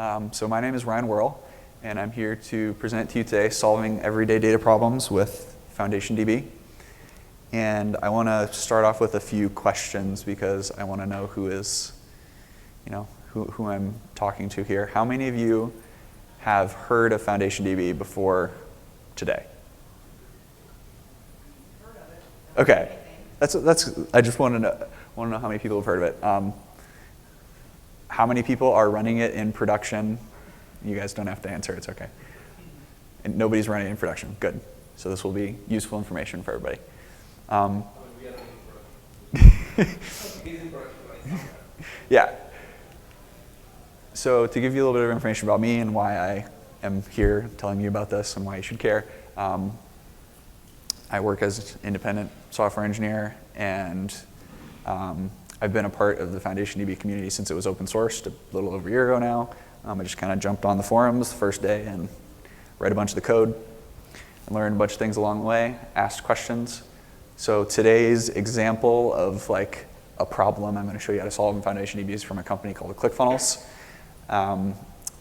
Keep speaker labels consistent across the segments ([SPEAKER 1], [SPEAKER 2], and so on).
[SPEAKER 1] So my name is Ryan Worl, and I'm here to present to you today solving everyday data problems with FoundationDB. And I want to start off with a few questions because I want to know who is, who I'm talking to here. How many of you have heard of FoundationDB before today? Okay, I just want to know how many people have heard of it. How many people are running it in production? You guys don't have to answer, it's okay. And nobody's running it in production, good. So this will be useful information for everybody. Yeah. So to give you a little bit of information about me and why I am here telling you about this and why you should care, I work as an independent software engineer, and I've been a part of the FoundationDB community since it was open sourced a little over a year ago now. I just kind of jumped on the forums the first day and read a bunch of the code and learned a bunch of things along the way, asked questions. So today's example of like a problem I'm going to show you how to solve in FoundationDB is from a company called ClickFunnels.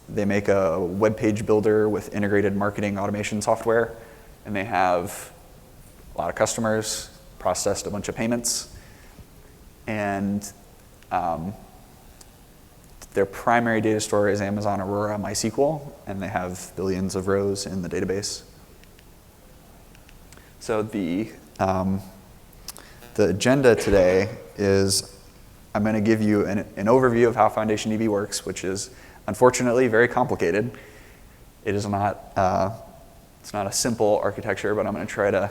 [SPEAKER 1] They make a web page builder with integrated marketing automation software, and they have a lot of customers, processed a bunch of payments, and their primary data store is Amazon Aurora MySQL, and they have billions of rows in the database. So the agenda today is I'm going to give you an overview of how FoundationDB works, which is unfortunately very complicated. It is not it's not a simple architecture, but I'm going to try to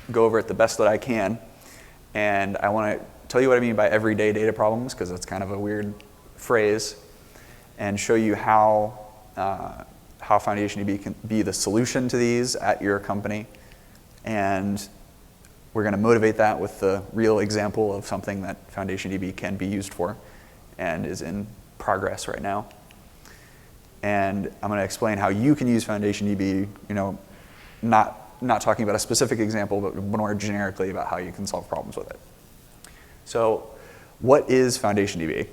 [SPEAKER 1] go over it the best that I can. And I want to tell you what I mean by everyday data problems, because it's kind of a weird phrase, and show you how FoundationDB can be the solution to these at your company. And we're going to motivate that with the real example of something that FoundationDB can be used for and is in progress right now. And I'm going to explain how you can use FoundationDB, not talking about a specific example, but more generically about how you can solve problems with it. So what is FoundationDB?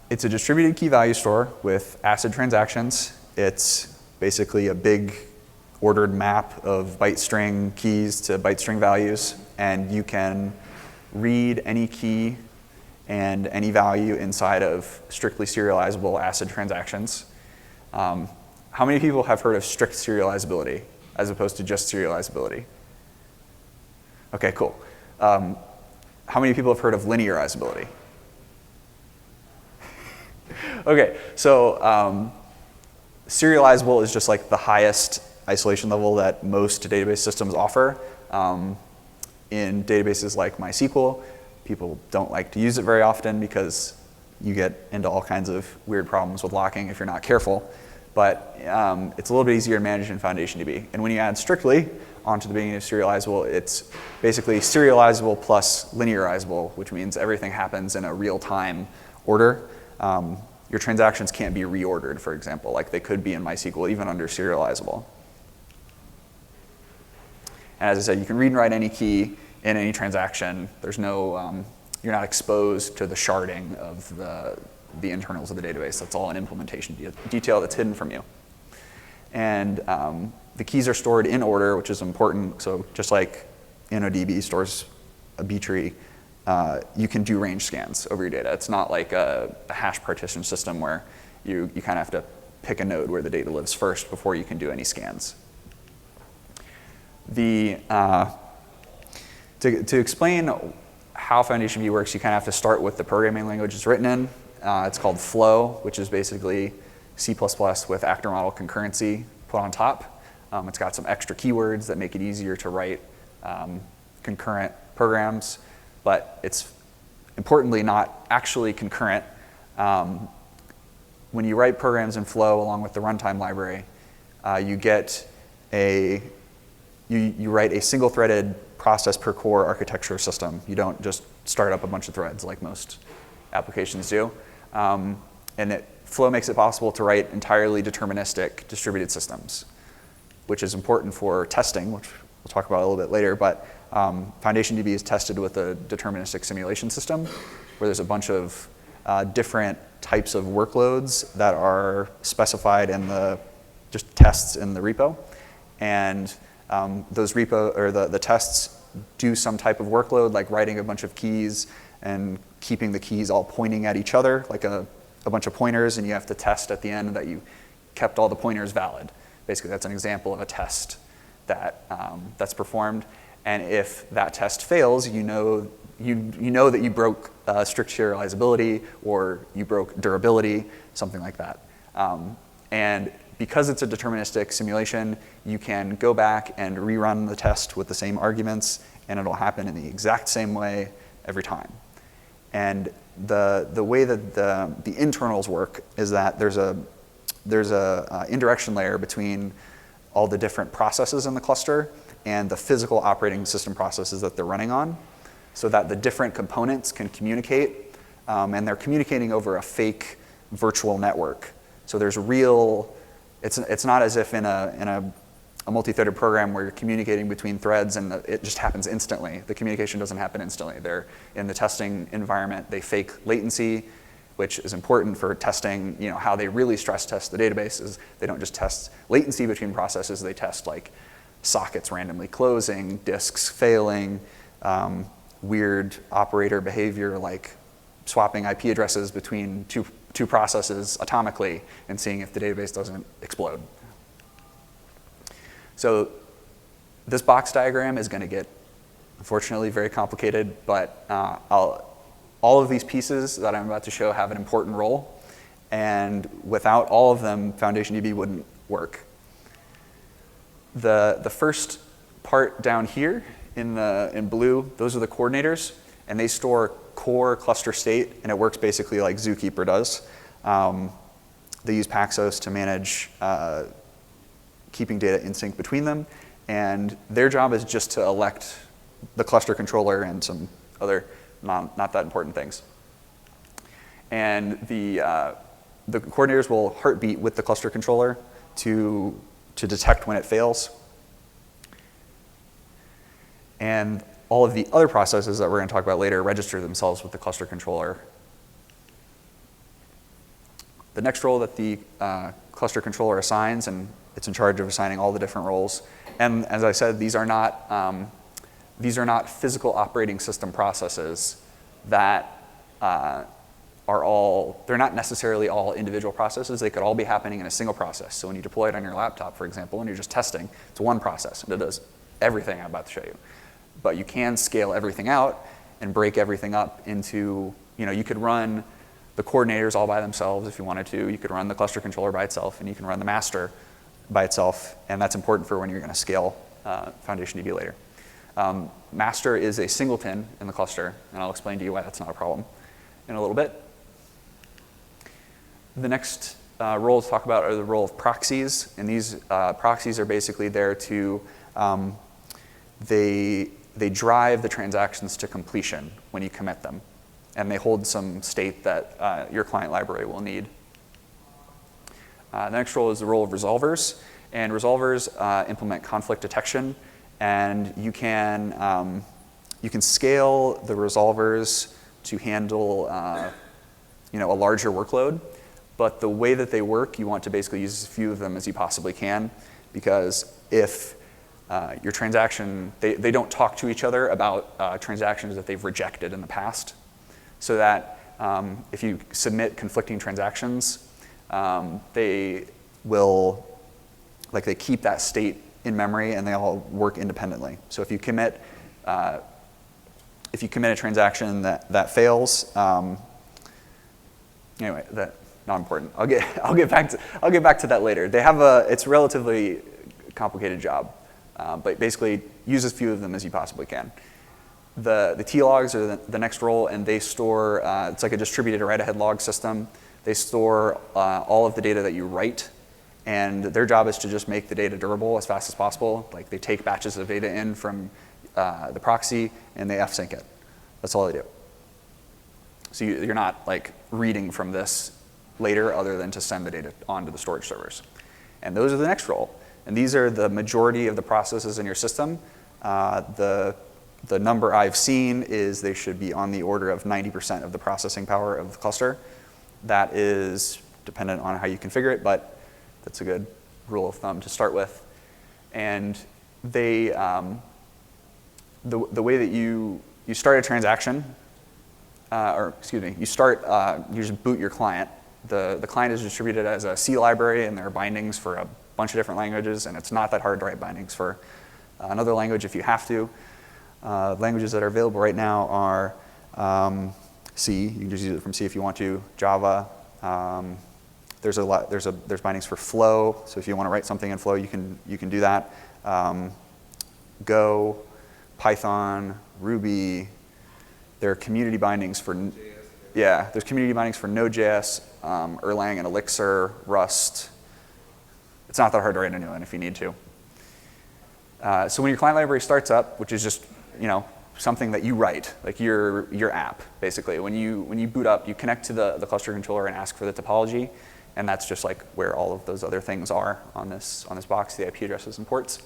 [SPEAKER 1] It's a distributed key value store with ACID transactions. It's basically a big ordered map of byte string keys to byte string values, and you can read any key and any value inside of strictly serializable ACID transactions. How many people have heard of strict serializability as opposed to just serializability? Okay, cool. How many people have heard of linearizability? Okay, so serializable is just like the highest isolation level that most database systems offer. In databases like MySQL, people don't like to use it very often because you get into all kinds of weird problems with locking if you're not careful. But it's a little bit easier to manage in FoundationDB. And when you add strictly onto the beginning of serializable, it's basically serializable plus linearizable, which means everything happens in a real-time order. Your transactions can't be reordered, for example, like they could be in MySQL, even under serializable. And as I said, you can read and write any key in any transaction. There's no, you're not exposed to the sharding of the internals of the database. That's all an implementation detail that's hidden from you. And the keys are stored in order, which is important. So just like InnoDB stores a B tree, you can do range scans over your data. It's not like a hash partition system where you kind of have to pick a node where the data lives first before you can do any scans. To explain how FoundationDB works, you kind of have to start with the programming language it's written in. It's called Flow, which is basically C++ with actor model concurrency put on top. It's got some extra keywords that make it easier to write concurrent programs, but it's importantly not actually concurrent. When you write programs in Flow along with the runtime library, you write a single-threaded process per core architecture system. You don't just start up a bunch of threads like most applications do. Flow makes it possible to write entirely deterministic distributed systems, which is important for testing, which we'll talk about a little bit later. But FoundationDB is tested with a deterministic simulation system where there's a bunch of different types of workloads that are specified in the just tests in the repo. And those repo or the tests do some type of workload like writing a bunch of keys and keeping the keys all pointing at each other like a bunch of pointers, and you have to test at the end that you kept all the pointers valid. Basically, that's an example of a test that that's performed. And if that test fails, you know that you broke strict serializability or you broke durability, something like that. And because it's a deterministic simulation, you can go back and rerun the test with the same arguments, and it'll happen in the exact same way every time. And the way that the internals work is that there's a indirection layer between all the different processes in the cluster and the physical operating system processes that they're running on, so that the different components can communicate, and they're communicating over a fake virtual network. So there's real. It's not as if in a multi-threaded program where you're communicating between threads and it just happens instantly. The communication doesn't happen instantly. They're in the testing environment. They fake latency, which is important for testing. How they really stress test the database is they don't just test latency between processes. They test like sockets randomly closing, disks failing, weird operator behavior like swapping IP addresses between two processes atomically and seeing if the database doesn't explode. So this box diagram is going to get, unfortunately, very complicated, but all of these pieces that I'm about to show have an important role, and without all of them, FoundationDB wouldn't work. The first part down here in blue, those are the coordinators, and they store core cluster state, and it works basically like Zookeeper does. They use Paxos to manage keeping data in sync between them, and their job is just to elect the cluster controller and some other not that important things. And the coordinators will heartbeat with the cluster controller to detect when it fails. And all of the other processes that we're going to talk about later register themselves with the cluster controller. The next role that the cluster controller assigns, and it's in charge of assigning all the different roles. And as I said, these are not physical operating system processes that they're not necessarily all individual processes. They could all be happening in a single process. So when you deploy it on your laptop, for example, and you're just testing, it's one process, and it does everything I'm about to show you. But you can scale everything out and break everything up into, you could run the coordinators all by themselves if you wanted to. You could run the cluster controller by itself, and you can run the master by itself. And that's important for when you're going to scale FoundationDB later. Master is a singleton in the cluster, and I'll explain to you why that's not a problem in a little bit. The next role to talk about are the role of proxies, and these proxies are basically there to they drive the transactions to completion when you commit them, and they hold some state that your client library will need. The next role is the role of resolvers, and resolvers implement conflict detection, and you can scale the resolvers to handle a larger workload. But the way that they work, you want to basically use as few of them as you possibly can, because if your transaction, they don't talk to each other about transactions that they've rejected in the past, so that if you submit conflicting transactions, they will, they keep that state in memory and they all work independently. So if you commit a transaction that fails, anyway, that not important. I'll get back to that later. They have it's a relatively complicated job, but basically use as few of them as you possibly can. The T-logs are the next role, and they store, it's like a distributed write-ahead log system. They store all of the data that you write, and their job is to just make the data durable as fast as possible. Like they take batches of data in from the proxy, and they f-sync it. That's all they do. So you're not reading from this later other than to send the data onto the storage servers. And those are the next role. And these are the majority of the processes in your system. The The number I've seen is they should be on the order of 90% of the processing power of the cluster. That is dependent on how you configure it, but that's a good rule of thumb to start with. And they, the way that you start a transaction, you just boot your client. The client is distributed as a C library, and there are bindings for a bunch of different languages, and it's not that hard to write bindings for another language if you have to. Languages that are available right now are C. You can just use it from C if you want to. Java. There's bindings for Flow. So if you want to write something in Flow, you can do that. Go, Python, Ruby. There are community bindings for there's community bindings for Node.js, Erlang and Elixir, Rust. It's not that hard to write a new one if you need to. So when your client library starts up, which is just something that you write, like your app, basically. When you boot up, you connect to the cluster controller and ask for the topology, and that's just like where all of those other things are on this box, the IP addresses and ports.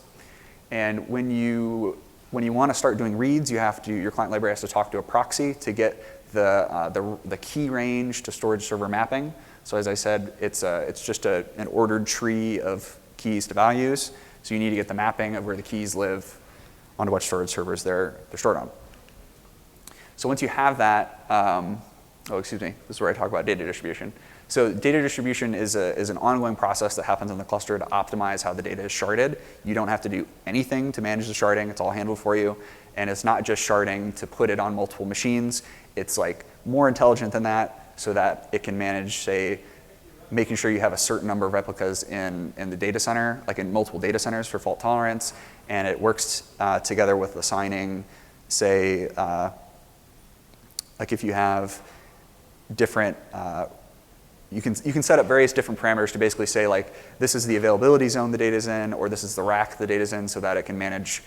[SPEAKER 1] And when you want to start doing reads, your client library has to talk to a proxy to get the key range to storage server mapping. So as I said, it's just an ordered tree of keys to values. So you need to get the mapping of where the keys live onto what storage servers they're stored on. So once you have that, this is where I talk about data distribution. So data distribution is an ongoing process that happens in the cluster to optimize how the data is sharded. You don't have to do anything to manage the sharding. It's all handled for you. And it's not just sharding to put it on multiple machines. It's like more intelligent than that, so that it can manage, say, making sure you have a certain number of replicas in the data center, like in multiple data centers for fault tolerance, and it works together with assigning, say, like if you have different, you can set up various different parameters to basically say, like, this is the availability zone the data's in, or this is the rack the data's in, so that it can manage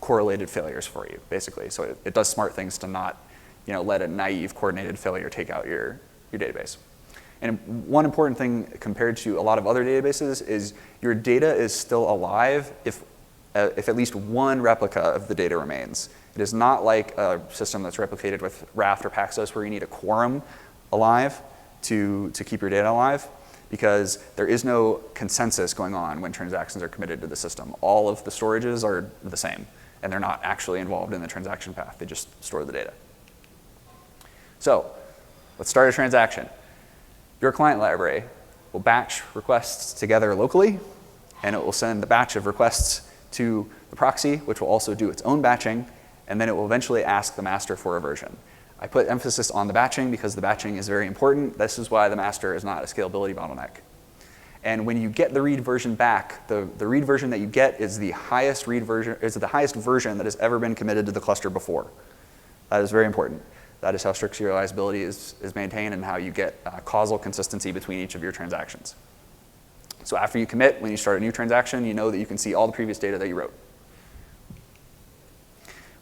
[SPEAKER 1] correlated failures for you, basically. So it does smart things to not let a naive coordinated failure take out your database. And one important thing compared to a lot of other databases is your data is still alive if at least one replica of the data remains. It is not like a system that's replicated with Raft or Paxos where you need a quorum alive to keep your data alive, because there is no consensus going on when transactions are committed to the system. All of the storages are the same, and they're not actually involved in the transaction path. They just store the data. So let's start a transaction. Your client library will batch requests together locally, and it will send the batch of requests to the proxy, which will also do its own batching, and then it will eventually ask the master for a version. I put emphasis on the batching because the batching is very important. This is why the master is not a scalability bottleneck. And when you get the read version back, the read version that you get is the highest version that has ever been committed to the cluster before. That is very important. That is how strict serializability is maintained and how you get causal consistency between each of your transactions. So after you commit, when you start a new transaction, you know that you can see all the previous data that you wrote.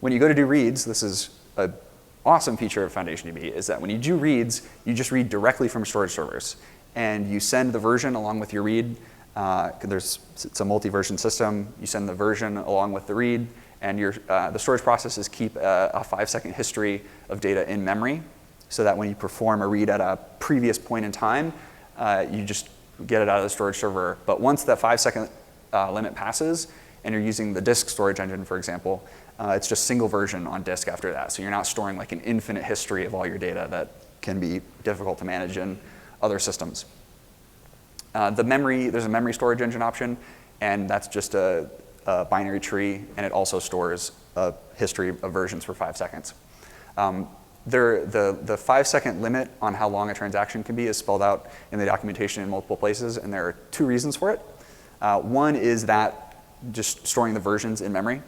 [SPEAKER 1] When you go to do reads, this is an awesome feature of FoundationDB, is that when you do reads, you just read directly from storage servers. And you send the version along with your read. It's a multi-version system. You send the version along with the read. And the storage processes keep a 5-second history of data in memory, so that when you perform a read at a previous point in time, you just get it out of the storage server. But once that 5-second limit passes, and you're using the disk storage engine, for example, it's just single version on disk after that. So you're not storing like an infinite history of all your data that can be difficult to manage in other systems. There's a memory storage engine option, and that's just a binary tree, and it also stores a history of versions for 5 seconds. The 5-second limit on how long a transaction can be is spelled out in the documentation in multiple places, and there are 2 reasons for it. One is that just storing the versions in memory.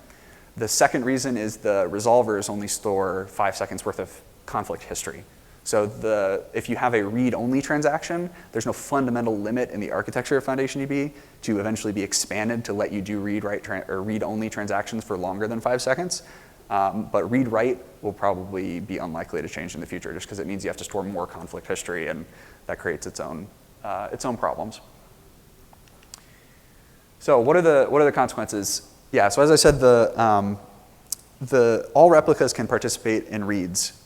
[SPEAKER 1] The second reason is the resolvers only store 5 seconds worth of conflict history. So if you have a read-only transaction, there's no fundamental limit in the architecture of FoundationDB to eventually be expanded to let you do read-only transactions for longer than 5 seconds. But read-write will probably be unlikely to change in the future, just because it means you have to store more conflict history, and that creates its own problems. So what are the consequences? Yeah, so as I said, all replicas can participate in reads,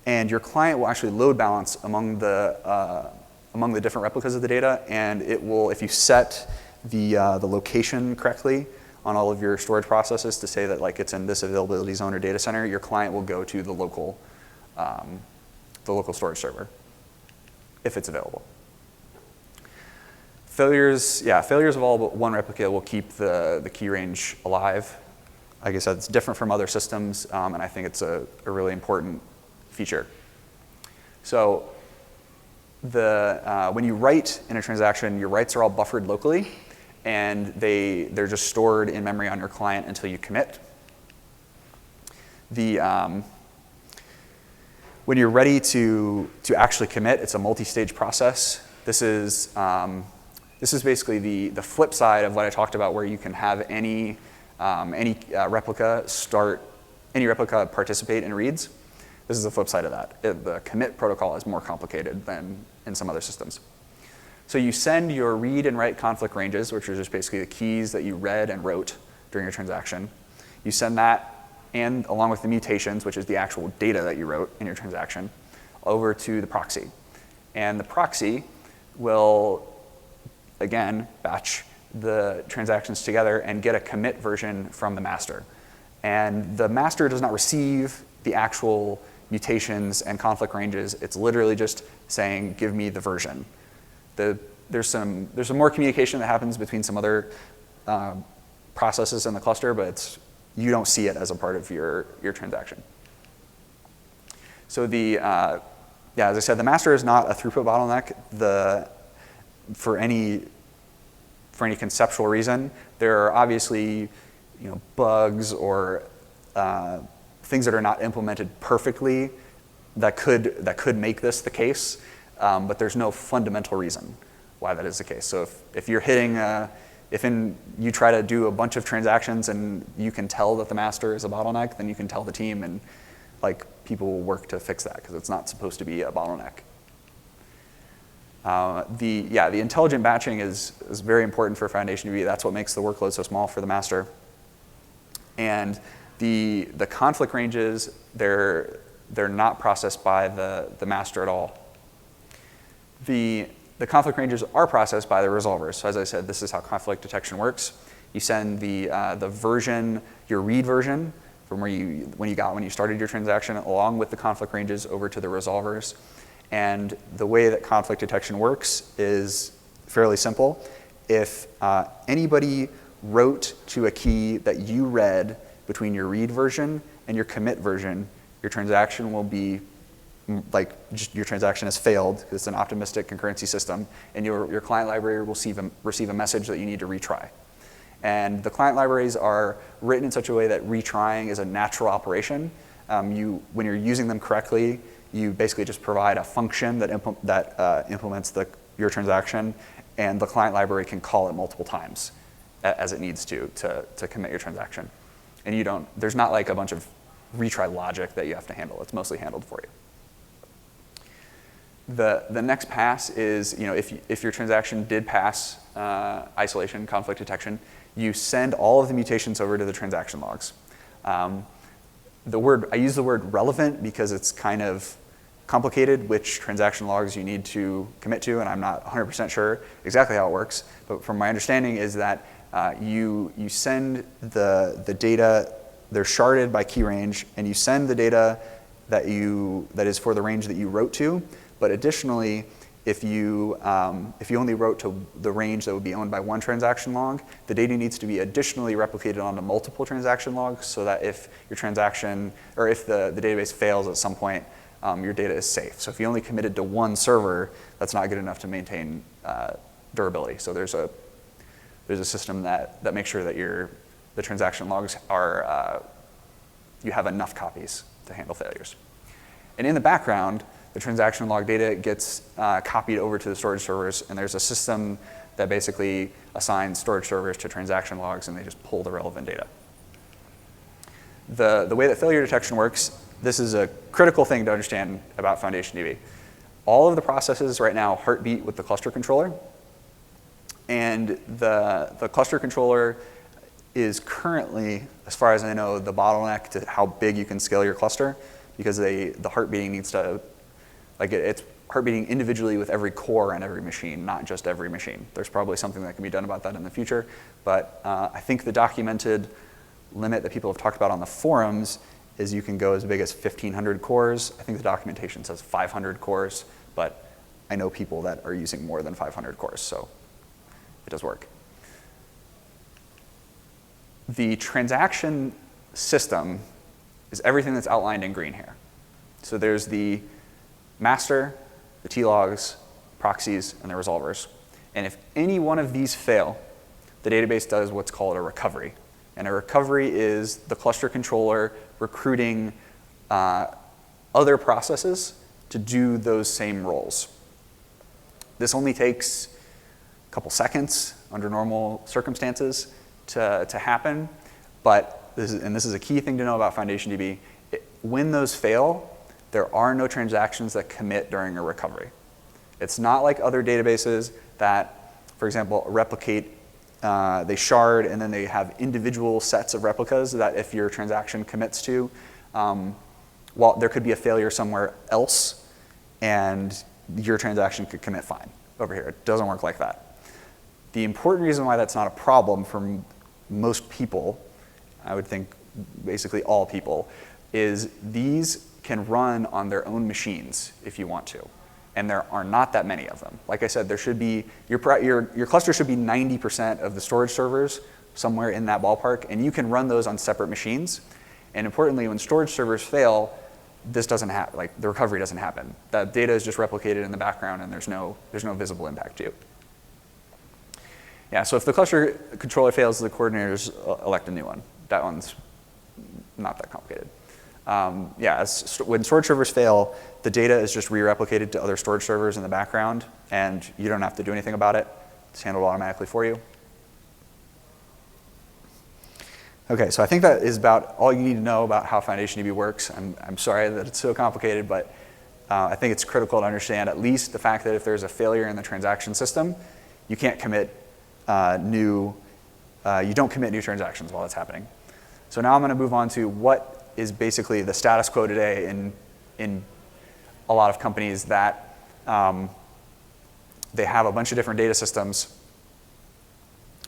[SPEAKER 1] and your client will actually load balance among the different replicas of the data, and it will, if you set the location correctly on all of your storage processes to say that like it's in this availability zone or data center, your client will go to the local storage server if it's available. Failures of all but one replica will keep the key range alive. Like I said, it's different from other systems, and I think it's a really important feature. So when you write in a transaction, your writes are all buffered locally, and they're just stored in memory on your client until you commit. When you're ready to actually commit, it's a multi-stage process. This is basically the flip side of what I talked about, where you can have any replica participate in reads. This is the flip side of that. The commit protocol is more complicated than in some other systems. So you send your read and write conflict ranges, which are just basically the keys that you read and wrote during your transaction. You send that, and along with the mutations, which is the actual data that you wrote in your transaction, over to the proxy. And the proxy will, again, batch the transactions together and get a commit version from the master. And the master does not receive the actual mutations and conflict ranges. It's literally just saying, give me the version. There's some more communication that happens between some other processes in the cluster, but you don't see it as a part of your transaction. So as I said, the master is not a throughput bottleneck. For any conceptual reason, there are obviously bugs or things that are not implemented perfectly that could make this the case, but there's no fundamental reason why that is the case. So if you're hitting, you try to do a bunch of transactions and you can tell that the master is a bottleneck, then you can tell the team, and people will work to fix that because it's not supposed to be a bottleneck. The intelligent batching is very important for FoundationDB. That's what makes the workload so small for the master. And the conflict ranges, they're not processed by the master at all. The conflict ranges are processed by the resolvers. So as I said, this is how conflict detection works. You send the version, your read version, from when you started your transaction, along with the conflict ranges over to the resolvers. And the way that conflict detection works is fairly simple. If anybody wrote to a key that you read between your read version and your commit version, your transaction will be your transaction has failed because it's an optimistic concurrency system, and your client library will receive a message that you need to retry. And the client libraries are written in such a way that retrying is a natural operation. When you're using them correctly, you basically just provide a function that implements your transaction, and the client library can call it multiple times as it needs to commit your transaction. And there's not a bunch of retry logic that you have to handle. It's mostly handled for you. The next pass is, if your transaction did pass isolation, conflict detection, you send all of the mutations over to the transaction logs. I use the word relevant because it's kind of complicated which transaction logs you need to commit to, and I'm not 100% sure exactly how it works. But from my understanding is that you send the data, they're sharded by key range, and you send the data that is for the range that you wrote to. But additionally, if you only wrote to the range that would be owned by one transaction log, the data needs to be additionally replicated onto multiple transaction logs so that if your transaction, or if the database fails at some point, your data is safe. So if you only committed to one server, that's not good enough to maintain durability. So there's a system that makes sure that the transaction logs are, you have enough copies to handle failures. And in the background, the transaction log data gets copied over to the storage servers, and there's a system that basically assigns storage servers to transaction logs, and they just pull the relevant data. The way that failure detection works, this is a critical thing to understand about FoundationDB. All of the processes right now heartbeat with the cluster controller, and the cluster controller is currently, as far as I know, the bottleneck to how big you can scale your cluster, because the heart beating needs to, it's heart beating individually with every core and every machine, not just every machine. There's probably something that can be done about that in the future, but I think the documented limit that people have talked about on the forums is you can go as big as 1,500 cores. I think the documentation says 500 cores, but I know people that are using more than 500 cores, so it does work. The transaction system is everything that's outlined in green here. So there's the master, the T-logs, proxies, and the resolvers. And if any one of these fail, the database does what's called a recovery. And a recovery is the cluster controller recruiting other processes to do those same roles. This only takes a couple seconds under normal circumstances to happen, but this is a key thing to know about FoundationDB. When those fail, there are no transactions that commit during a recovery. It's not like other databases that, for example, replicate, they shard and then they have individual sets of replicas that if your transaction commits to, well, there could be a failure somewhere else and your transaction could commit fine over here. It doesn't work like that. The important reason why that's not a problem for most people, I would think basically all people, is these can run on their own machines if you want to. And there are not that many of them. Like I said, there should be, your cluster should be 90% of the storage servers, somewhere in that ballpark, and you can run those on separate machines. And importantly, when storage servers fail, this doesn't happen, like the recovery doesn't happen. That data is just replicated in the background and there's no visible impact to you. Yeah, so if the cluster controller fails, the coordinators elect a new one. That one's not that complicated. Yeah, when storage servers fail, the data is just re-replicated to other storage servers in the background, and you don't have to do anything about it. It's handled automatically for you. Okay, so I think that is about all you need to know about how FoundationDB works. I'm sorry that it's so complicated, but I think it's critical to understand at least the fact that if there's a failure in the transaction system, you can't commit you don't commit new transactions while it's happening. So now I'm going to move on to what is basically the status quo today in a lot of companies that they have a bunch of different data systems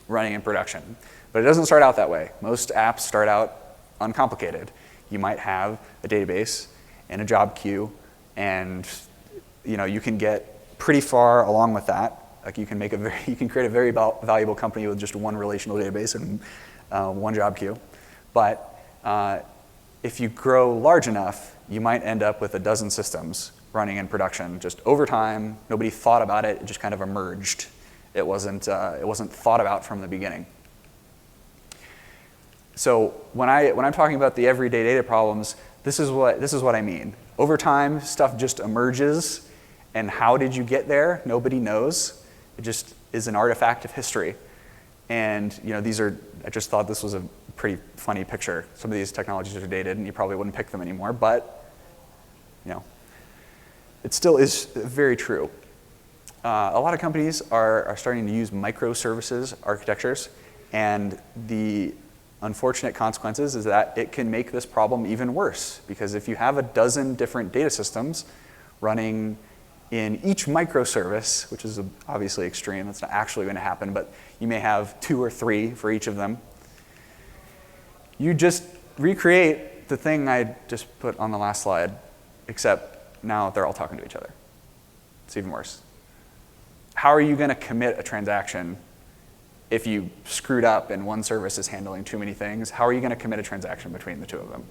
[SPEAKER 1] running in production. But it doesn't start out that way. Most apps start out uncomplicated. You might have a database and a job queue, and you can get pretty far along with that. Like you can create a very valuable company with just one relational database and one job queue. But if you grow large enough, you might end up with a dozen systems running in production. Just over time, nobody thought about it. It just kind of emerged. It wasn't thought about from the beginning. So when I'm talking about the everyday data problems, this is what I mean. Over time, stuff just emerges, and how did you get there? Nobody knows. It just is an artifact of history. And I just thought this was a pretty funny picture. Some of these technologies are dated, and you probably wouldn't pick them anymore, but it still is very true. A lot of companies are starting to use microservices architectures, and the unfortunate consequences is that it can make this problem even worse, because if you have a dozen different data systems running in each microservice, which is obviously extreme, that's not actually going to happen, but you may have 2 or 3 for each of them, you just recreate the thing I just put on the last slide, except now they're all talking to each other. It's even worse. How are you going to commit a transaction if you screwed up and one service is handling too many things? How are you going to commit a transaction between the two of them?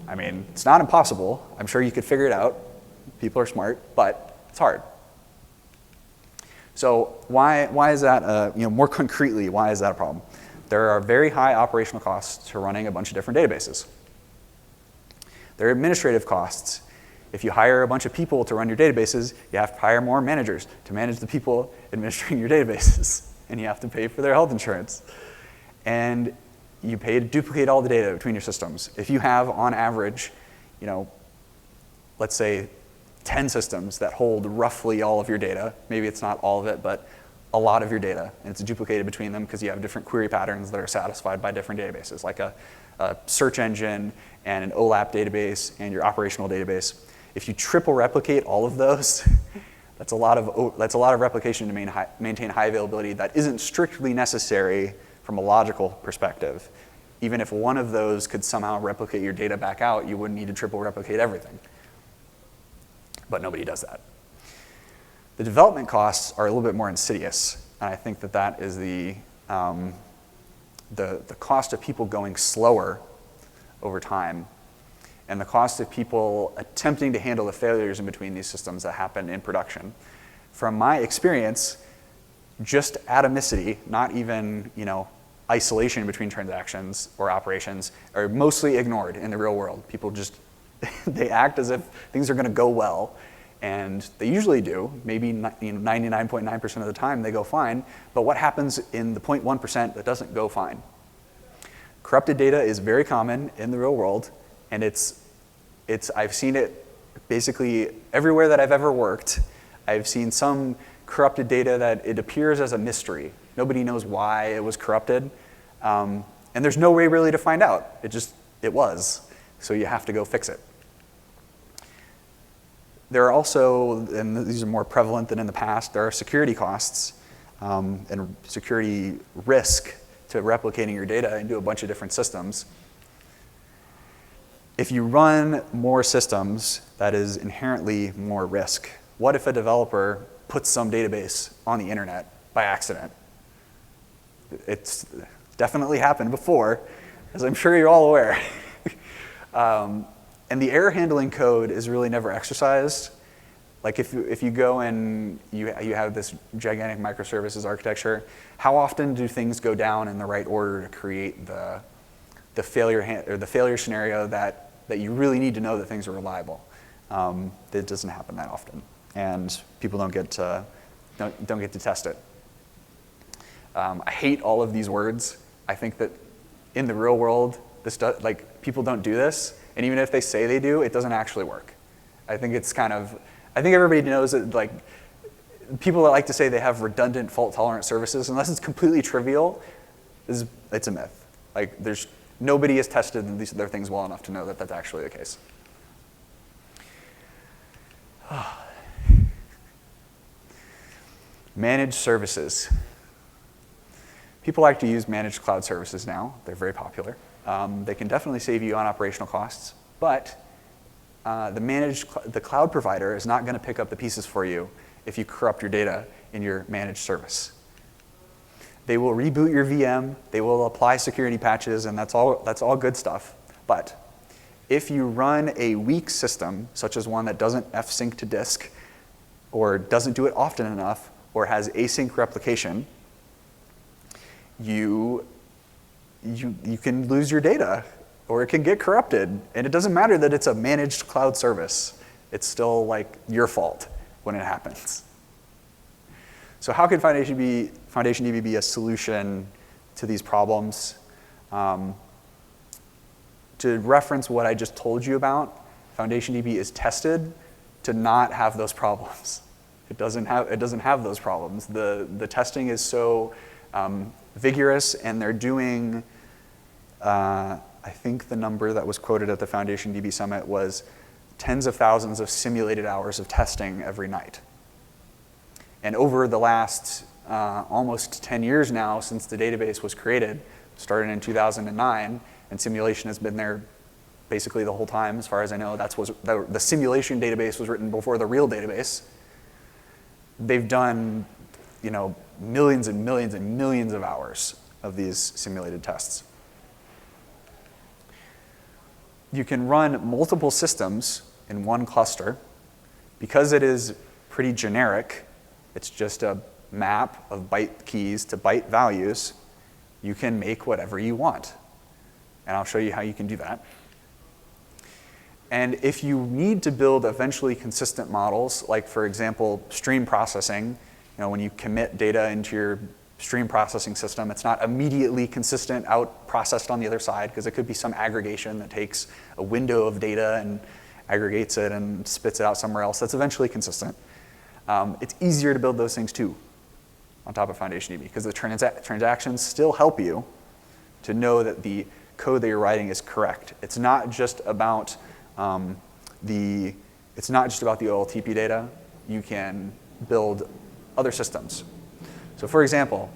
[SPEAKER 1] I mean, it's not impossible. I'm sure you could figure it out. People are smart, but it's hard. So why is that, more concretely, why is that a problem? There are very high operational costs to running a bunch of different databases. There are administrative costs. If you hire a bunch of people to run your databases, you have to hire more managers to manage the people administering your databases. And you have to pay for their health insurance. And you pay to duplicate all the data between your systems. If you have, on average, let's say 10 systems that hold roughly all of your data, maybe it's not all of it, but a lot of your data, and it's duplicated between them because you have different query patterns that are satisfied by different databases, like a search engine and an OLAP database and your operational database. If you triple replicate all of those, that's a lot of replication to maintain high availability that isn't strictly necessary from a logical perspective. Even if one of those could somehow replicate your data back out, you wouldn't need to triple replicate everything. But nobody does that. The development costs are a little bit more insidious, and I think that is the cost of people going slower over time, and the cost of people attempting to handle the failures in between these systems that happen in production. From my experience, just atomicity, not even isolation between transactions or operations, are mostly ignored in the real world. People just they act as if things are going to go well. And they usually do, maybe 99.9% of the time they go fine, but what happens in the 0.1% that doesn't go fine? Corrupted data is very common in the real world, and I've seen it basically everywhere that I've ever worked. I've seen some corrupted data that it appears as a mystery. Nobody knows why it was corrupted, and there's no way really to find out. It was, so you have to go fix it. There are also, and these are more prevalent than in the past, there are security costs and security risk to replicating your data into a bunch of different systems. If you run more systems, that is inherently more risk. What if a developer puts some database on the internet by accident? It's definitely happened before, as I'm sure you're all aware. And the error handling code is really never exercised. Like if you go and you have this gigantic microservices architecture, how often do things go down in the right order to create the failure scenario that you really need to know that things are reliable? It doesn't happen that often, and people don't get to test it. I hate all of these words. I think that in the real world, people don't do this. And even if they say they do, it doesn't actually work. I think everybody knows that people that like to say they have redundant fault-tolerant services, unless it's completely trivial, it's a myth. Nobody has tested their things well enough to know that that's actually the case. Managed services. People like to use managed cloud services now. They're very popular. They can definitely save you on operational costs, but the cloud provider is not going to pick up the pieces for you if you corrupt your data in your managed service. They will reboot your VM, they will apply security patches, and that's all good stuff. But if you run a weak system, such as one that doesn't f-sync to disk, or doesn't do it often enough, or has async replication, you can lose your data, or it can get corrupted. And it doesn't matter that it's a managed cloud service. It's still your fault when it happens. So how can FoundationDB be a solution to these problems? To reference what I just told you about, FoundationDB is tested to not have those problems. It doesn't have those problems. The testing is so vigorous, and they're doing, I think the number that was quoted at the FoundationDB Summit was tens of thousands of simulated hours of testing every night. And over the last almost 10 years now, since the database was created, started in 2009, and simulation has been there basically the whole time, as far as I know. The simulation database was written before the real database. They've done, millions and millions and millions of hours of these simulated tests. You can run multiple systems in one cluster. Because it is pretty generic, it's just a map of byte keys to byte values, you can make whatever you want. And I'll show you how you can do that. And if you need to build eventually consistent models, like for example, stream processing, when you commit data into your stream processing system, it's not immediately consistent out processed on the other side, because it could be some aggregation that takes a window of data and aggregates it and spits it out somewhere else. That's eventually consistent. It's easier to build those things too. on top of FoundationDB, because the transactions still help you to know that the code that you're writing is correct. It's not just about the OLTP data. You can build other systems. So for example,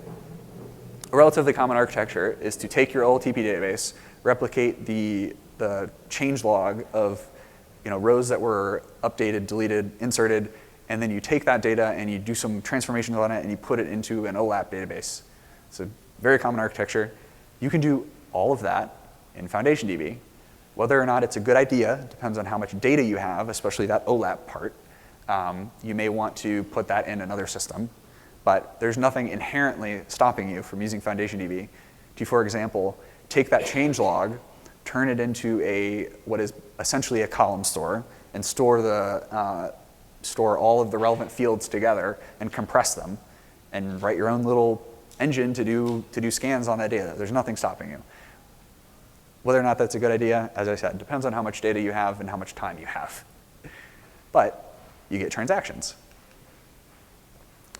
[SPEAKER 1] a relatively common architecture is to take your OLTP database, replicate the changelog of rows that were updated, deleted, inserted, and then you take that data and you do some transformations on it and you put it into an OLAP database. It's a very common architecture. You can do all of that in FoundationDB. Whether or not it's a good idea depends on how much data you have, especially that OLAP part. You may want to put that in another system, but there's nothing inherently stopping you from using FoundationDB to, for example, take that changelog, turn it into what is essentially a column store, and store all of the relevant fields together and compress them, and write your own little engine to do scans on that data. There's nothing stopping you. Whether or not that's a good idea, as I said, depends on how much data you have and how much time you have. But you get transactions.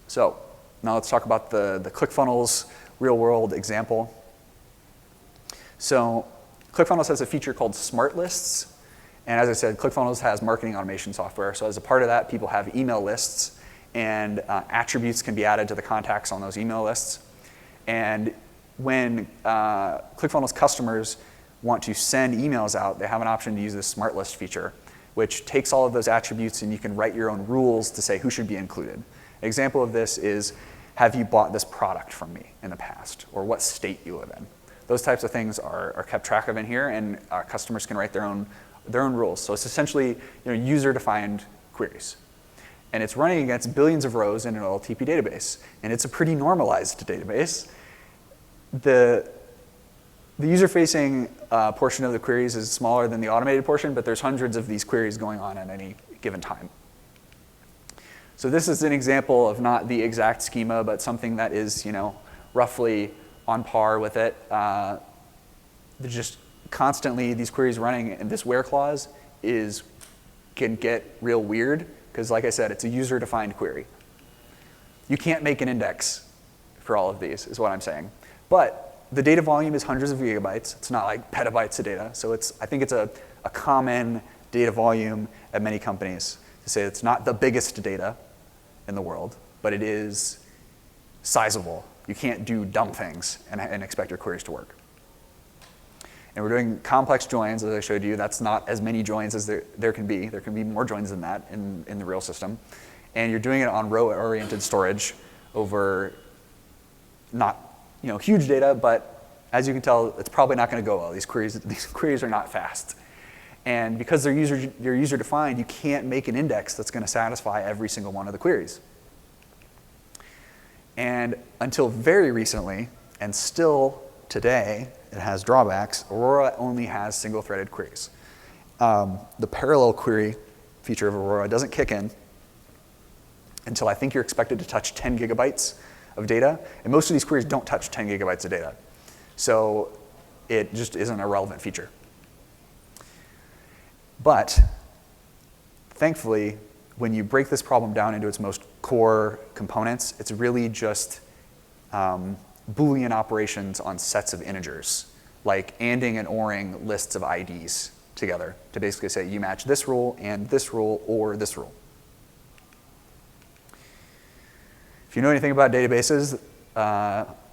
[SPEAKER 1] So now let's talk about the ClickFunnels real-world example. So ClickFunnels has a feature called Smart Lists. And as I said, ClickFunnels has marketing automation software. So as a part of that, people have email lists, and attributes can be added to the contacts on those email lists. And when ClickFunnels customers want to send emails out, they have an option to use this Smart List feature, which takes all of those attributes and you can write your own rules to say who should be included. An example of this is, have you bought this product from me in the past, or what state you live in? Those types of things are kept track of in here, and customers can write their own rules. So it's essentially user-defined queries. And it's running against billions of rows in an OLTP database. And it's a pretty normalized database. The user-facing portion of the queries is smaller than the automated portion, but there's hundreds of these queries going on at any given time. So this is an example of not the exact schema, but something that is roughly on par with it. There's just constantly these queries running, and this where clause can get real weird, because like I said, it's a user-defined query. You can't make an index for all of these, is what I'm saying. But the data volume is hundreds of gigabytes. It's not like petabytes of data. So I think it's a common data volume at many companies to say it's not the biggest data in the world, but it is sizable. You can't do dumb things and expect your queries to work. And we're doing complex joins, as I showed you. That's not as many joins as there can be. There can be more joins than that in the real system. And you're doing it on row-oriented storage over not huge data, but as you can tell, it's probably not going to go well. These queries are not fast. And because they're user-defined, you can't make an index that's going to satisfy every single one of the queries. And until very recently, and still today, it has drawbacks. Aurora only has single-threaded queries. The parallel query feature of Aurora doesn't kick in until I think you're expected to touch 10 gigabytes of data. And most of these queries don't touch 10 gigabytes of data. So it just isn't a relevant feature. But thankfully, when you break this problem down into its most core components, it's really just Boolean operations on sets of integers, like anding and oring lists of IDs together to basically say you match this rule and this rule or this rule. If you know anything about databases,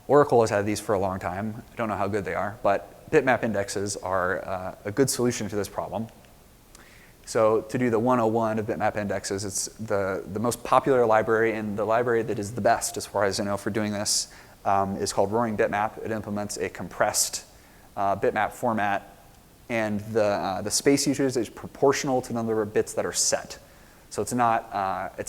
[SPEAKER 1] Oracle has had these for a long time. I don't know how good they are, but bitmap indexes are a good solution to this problem. So to do the 101 of bitmap indexes, it's the most popular library, and the library that is the best, as far as I know, for doing this is called Roaring Bitmap. It implements a compressed bitmap format, and the space usage is proportional to the number of bits that are set. So it's not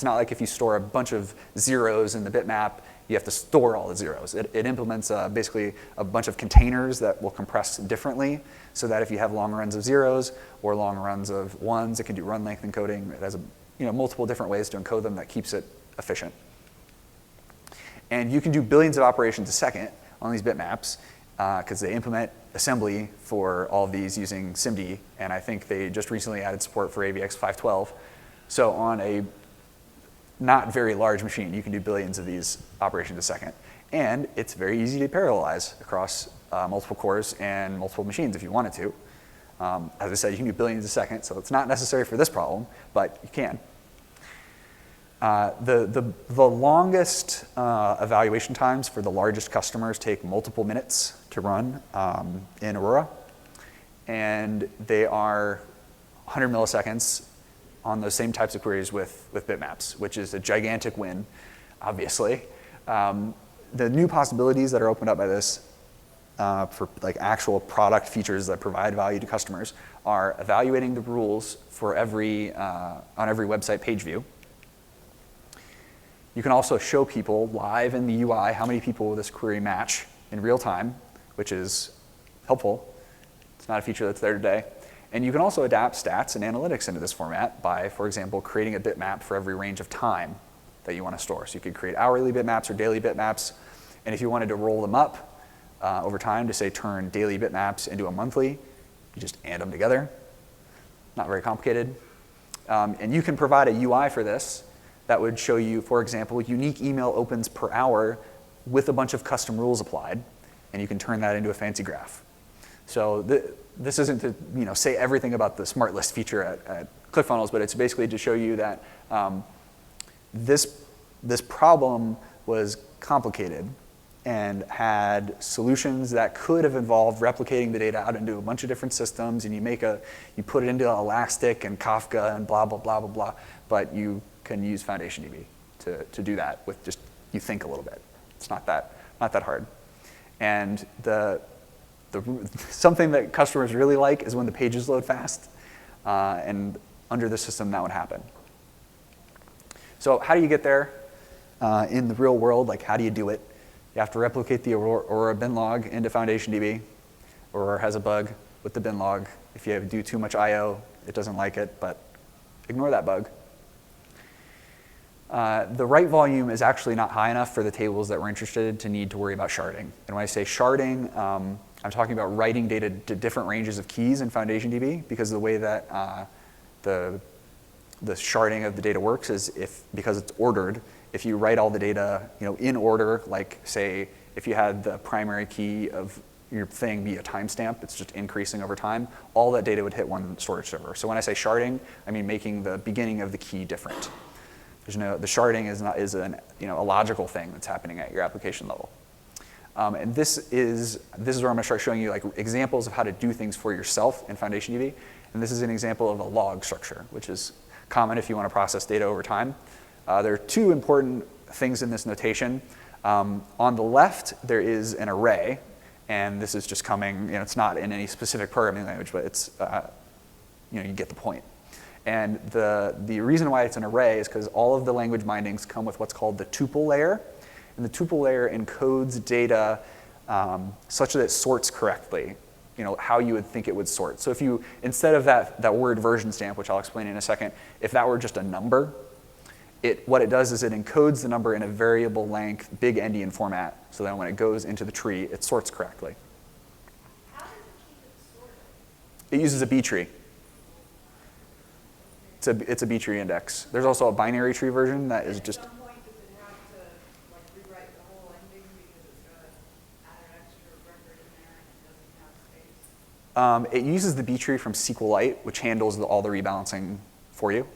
[SPEAKER 1] like if you store a bunch of zeros in the bitmap, you have to store all the zeros. It implements basically a bunch of containers that will compress differently, so that if you have long runs of zeros or long runs of ones, it can do run length encoding. It has multiple different ways to encode them that keeps it efficient. And you can do billions of operations a second on these bitmaps because they implement assembly for all of these using SIMD, and I think they just recently added support for AVX 512. So on a not very large machine. You can do billions of these operations a second. And it's very easy to parallelize across multiple cores and multiple machines if you wanted to. As I said, you can do billions a second, so it's not necessary for this problem, but you can. The longest evaluation times for the largest customers take multiple minutes to run in Aurora, and they are 100 milliseconds on those same types of queries with bitmaps, which is a gigantic win, obviously. The new possibilities that are opened up by this for like actual product features that provide value to customers are evaluating the rules for every on every website page view. You can also show people live in the UI how many people this query match in real time, which is helpful. It's not a feature that's there today. And you can also adapt stats and analytics into this format by, for example, creating a bitmap for every range of time that you want to store. So you could create hourly bitmaps or daily bitmaps. And if you wanted to roll them up over time to, say, turn daily bitmaps into a monthly, you just add them together. Not very complicated. And you can provide a UI for this that would show you, for example, unique email opens per hour with a bunch of custom rules applied. And you can turn that into a fancy graph. So this isn't to say everything about the smart list feature at ClickFunnels, but it's basically to show you that this problem was complicated and had solutions that could have involved replicating the data out into a bunch of different systems, and you put it into Elastic and Kafka and blah, blah, blah, blah, blah. But you can use FoundationDB to do that with just, you think a little bit. It's not that hard. And something that customers really like is when the pages load fast, and under the system that would happen. So how do you get there in the real world? Like, how do you do it? You have to replicate the Aurora bin log into FoundationDB. Aurora has a bug with the bin log. If you do too much I/O, it doesn't like it, but ignore that bug. The write volume is actually not high enough for the tables that we're interested in to need to worry about sharding. And when I say sharding, I'm talking about writing data to different ranges of keys in FoundationDB, because the way that the sharding of the data works is because it's ordered, if you write all the data in order, like say if you had the primary key of your thing be a timestamp, it's just increasing over time, all that data would hit one storage server. So when I say sharding, I mean making the beginning of the key different. The sharding is a logical thing that's happening at your application level. And this is where I'm going to start showing you like examples of how to do things for yourself in FoundationDB. And this is an example of a log structure, which is common if you want to process data over time. There are two important things in this notation. On the left, there is an array, and this is just coming. It's not in any specific programming language, but it's you get the point. And the reason why it's an array is because all of the language bindings come with what's called the tuple layer. And the tuple layer encodes data such that it sorts correctly, how you would think it would sort. So if you, instead of that word version stamp, which I'll explain in a second, if that were just a number, what it does is it encodes the number in a variable length, big endian format, so that when it goes into the tree, it sorts correctly.
[SPEAKER 2] How does it keep it sorted?
[SPEAKER 1] It uses a B tree. It's a B tree index. There's also a binary tree version that is just.
[SPEAKER 2] At some point, does it have to rewrite the whole ending because it's got to add an extra record in there and it doesn't have space?
[SPEAKER 1] It uses the B tree from SQLite, which handles all the rebalancing for you.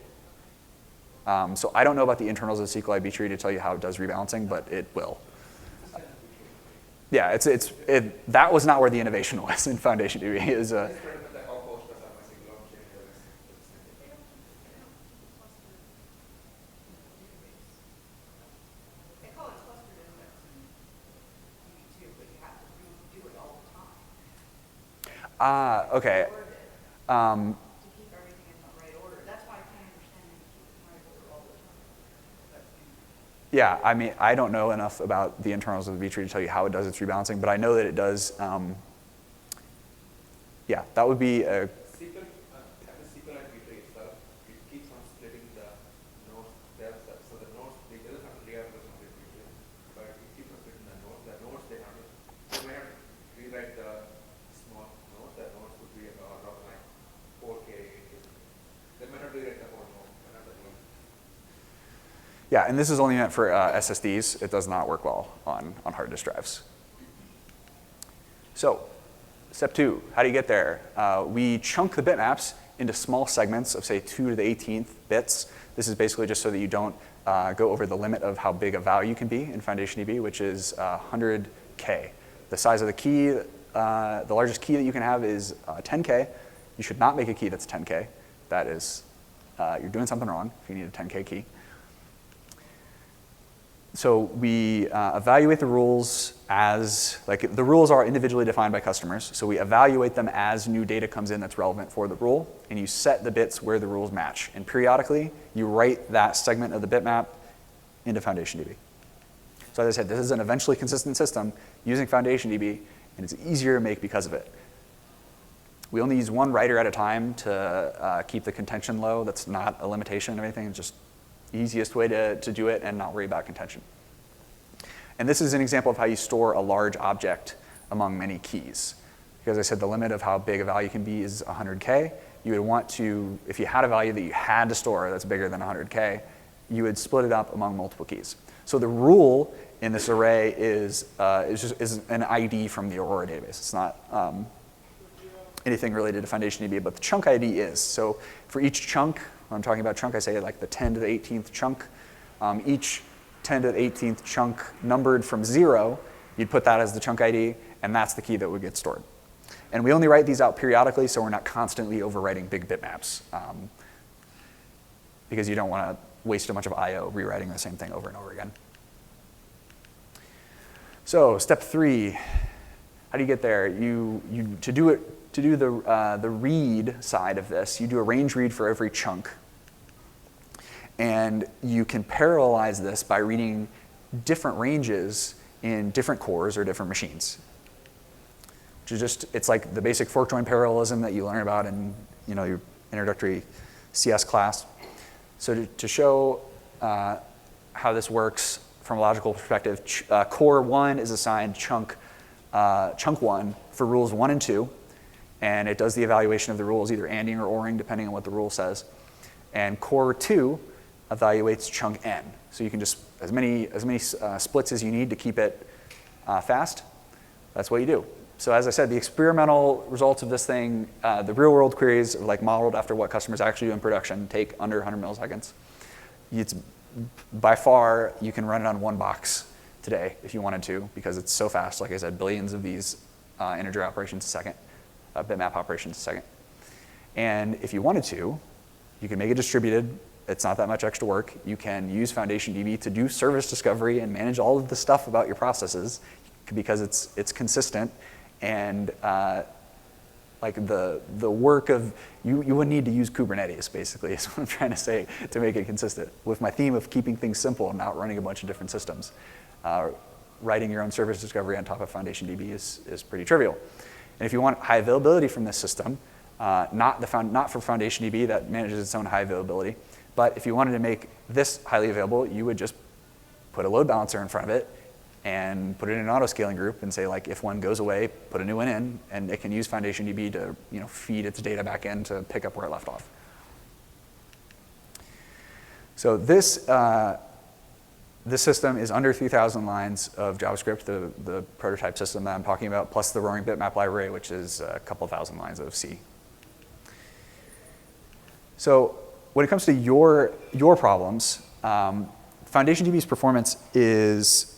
[SPEAKER 1] So I don't know about the internals of the SQLite B tree to tell you how it does rebalancing, but it will. Yeah, that was not where the innovation was in FoundationDB. Okay.
[SPEAKER 2] To keep everything in the right order. That's why I can't understand how you keep it in the right order all the time.
[SPEAKER 1] Yeah, I mean, I don't know enough about the internals of the B tree to tell you how it does its rebalancing, but I know that it does. Yeah, that would be a.
[SPEAKER 3] SQLite B tree itself, it keeps on splitting the nodes there, so the nodes, it doesn't have to reorganize on the B tree, but it keeps on splitting the nodes. The nodes, they may have to rewrite the small nodes. The nodes would be around like 4K. They may not rewrite the whole node.
[SPEAKER 1] Yeah, and this is only meant for SSDs. It does not work well on hard disk drives. So, step 2, how do you get there? We chunk the bitmaps into small segments of, say, 2 to the 18th bits. This is basically just so that you don't go over the limit of how big a value can be in FoundationDB, which is 100K. The size of the key, the largest key that you can have is 10K. You should not make a key that's 10K. That is, you're doing something wrong if you need a 10K key. So we evaluate the rules as, like, the rules are individually defined by customers. So we evaluate them as new data comes in that's relevant for the rule, and you set the bits where the rules match. And periodically, you write that segment of the bitmap into FoundationDB. So as I said, this is an eventually consistent system using FoundationDB, and it's easier to make because of it. We only use one writer at a time to keep the contention low. That's not a limitation or anything. It's just the easiest way to do it and not worry about contention. And this is an example of how you store a large object among many keys. Because I said the limit of how big a value can be is 100K. You would want to, if you had a value that you had to store that's bigger than 100K, you would split it up among multiple keys. So the rule in this array is an ID from the Aurora database. It's not anything related to FoundationDB, but the chunk ID is. So for each chunk, when I'm talking about chunk, I say like the 10 to the 18th chunk. Each 10 to the 18th chunk numbered from 0, you'd put that as the chunk ID, and that's the key that would get stored. And we only write these out periodically, so we're not constantly overwriting big bitmaps, because you don't want to waste a bunch of I/O rewriting the same thing over and over again. So step 3, how do you get there? To do the read side of this, you do a range read for every chunk. And you can parallelize this by reading different ranges in different cores or different machines. Which is just, it's like the basic fork join parallelism that you learn about in your introductory CS class. So to show how this works from a logical perspective, core 1 is assigned chunk 1 for rules 1 and 2. And it does the evaluation of the rules, either anding or oring, depending on what the rule says. And core 2 evaluates chunk n. So you can just, as many splits as you need to keep it fast, that's what you do. So as I said, the experimental results of this thing, the real world queries, like modeled after what customers actually do in production, take under 100 milliseconds. It's, by far, you can run it on one box today if you wanted to, because it's so fast. Like I said, billions of these integer operations a second. Bitmap operations a second. And if you wanted to, you can make it distributed. It's not that much extra work. You can use FoundationDB to do service discovery and manage all of the stuff about your processes because it's consistent. And like the work of, you wouldn't need to use Kubernetes, basically, is what I'm trying to say, to make it consistent. With my theme of keeping things simple and not running a bunch of different systems. Writing your own service discovery on top of FoundationDB is pretty trivial. And if you want high availability from this system, not for FoundationDB that manages its own high availability, but if you wanted to make this highly available, you would just put a load balancer in front of it and put it in an auto-scaling group and say, like, if one goes away, put a new one in, and it can use FoundationDB to feed its data back in to pick up where it left off. So this system is under 3,000 lines of JavaScript, the prototype system that I'm talking about, plus the roaring bitmap library, which is a couple thousand lines of C. So when it comes to your problems, FoundationDB's performance is,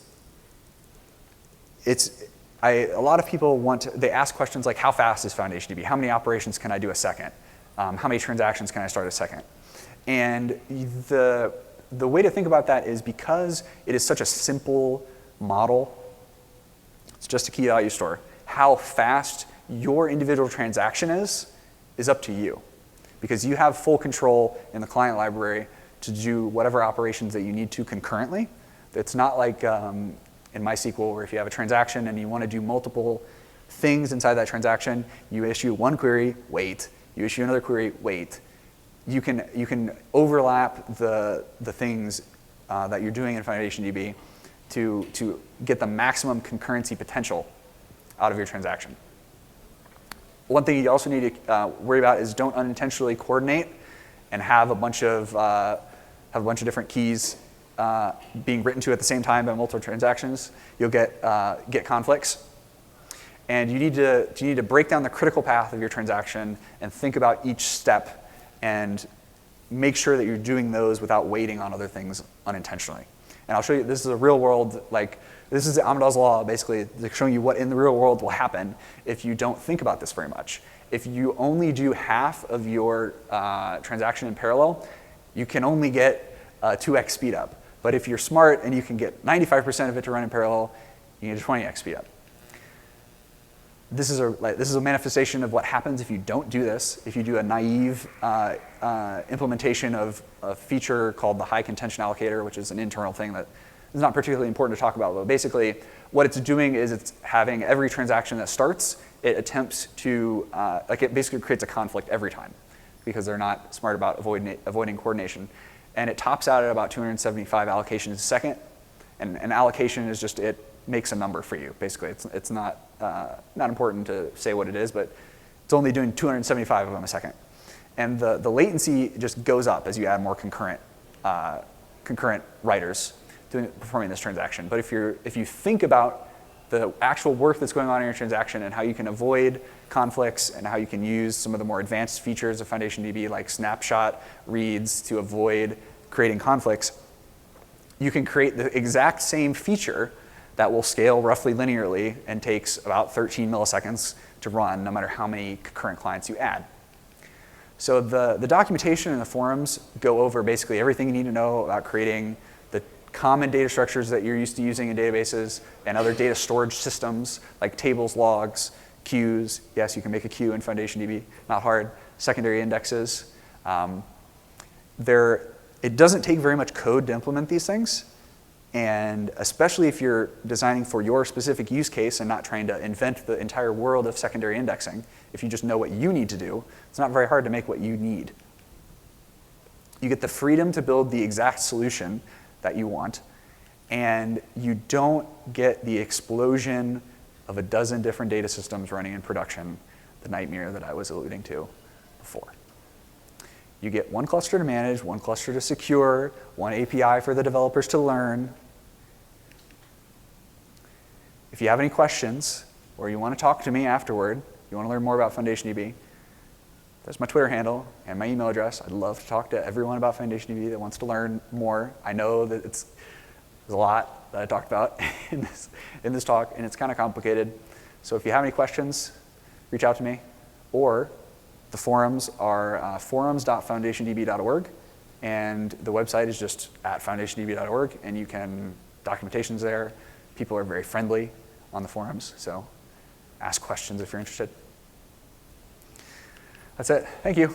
[SPEAKER 1] a lot of people they ask questions like, how fast is FoundationDB? How many operations can I do a second? How many transactions can I start a second? And the way to think about that is because it is such a simple model, it's just a key value store, how fast your individual transaction is up to you. Because you have full control in the client library to do whatever operations that you need to concurrently. It's not like in MySQL where if you have a transaction and you want to do multiple things inside that transaction, you issue one query, wait. You issue another query, wait. You can overlap the things that you're doing in FoundationDB to get the maximum concurrency potential out of your transaction. One thing you also need to worry about is don't unintentionally coordinate and have a bunch of different keys being written to at the same time by multiple transactions, you'll get conflicts. And you need to break down the critical path of your transaction and think about each step and make sure that you're doing those without waiting on other things unintentionally. And I'll show you, this is a real world, like, this is the Amdahl's law, basically, showing you what in the real world will happen if you don't think about this very much. If you only do half of your transaction in parallel, you can only get 2x speed up. But if you're smart and you can get 95% of it to run in parallel, you get a 20x speed up. This is a manifestation of what happens if you don't do this. If you do a naive implementation of a feature called the high contention allocator, which is an internal thing that is not particularly important to talk about, but basically what it's doing is it's having every transaction that starts, it attempts to, it basically creates a conflict every time because they're not smart about avoiding coordination. And it tops out at about 275 allocations a second. And an allocation is just, it makes a number for you, basically. It's not important to say what it is, but it's only doing 275 of them a second. And the latency just goes up as you add more concurrent writers performing this transaction. But if you think about the actual work that's going on in your transaction and how you can avoid conflicts and how you can use some of the more advanced features of FoundationDB like snapshot reads to avoid creating conflicts, you can create the exact same feature that will scale roughly linearly and takes about 13 milliseconds to run no matter how many concurrent clients you add. So the documentation and the forums go over basically everything you need to know about creating the common data structures that you're used to using in databases and other data storage systems like tables, logs, queues. Yes, you can make a queue in FoundationDB, not hard. Secondary indexes. It doesn't take very much code to implement these things. And especially if you're designing for your specific use case and not trying to invent the entire world of secondary indexing, if you just know what you need to do, it's not very hard to make what you need. You get the freedom to build the exact solution that you want, and you don't get the explosion of a dozen different data systems running in production, the nightmare that I was alluding to before. You get one cluster to manage, one cluster to secure, one API for the developers to learn. If you have any questions, or you want to talk to me afterward, you want to learn more about FoundationDB, that's my Twitter handle and my email address. I'd love to talk to everyone about FoundationDB that wants to learn more. I know that there's a lot that I talked about in this talk, and it's kind of complicated. So if you have any questions, reach out to me, or the forums are forums.foundationdb.org, and the website is just at foundationdb.org, and you can, documentation's there. People are very friendly on the forums, so ask questions if you're interested. That's it. Thank you.